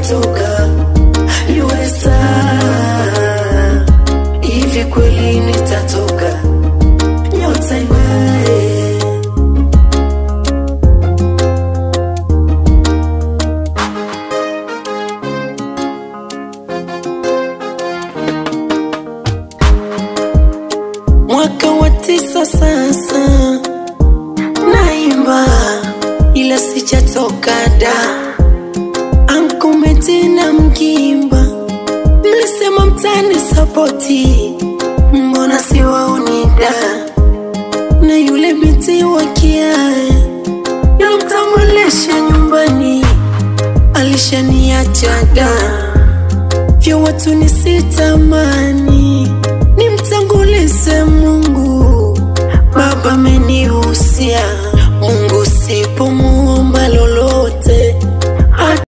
nitatoka USA, hivi kweli nitatoka nyota iwe. Mwaka wa 9 sasa naimba ila sijatoka da. Ankometi na Mkimba mlisema mtani sapoti, mbona siwaoni da? Na yule binti wa Kiaya nilimtambulisha nyumbani alishaniacha da. Vya watu nisitamani nimtangulize Mungu, Baba amenihusia. Mungu sipomuomba lolo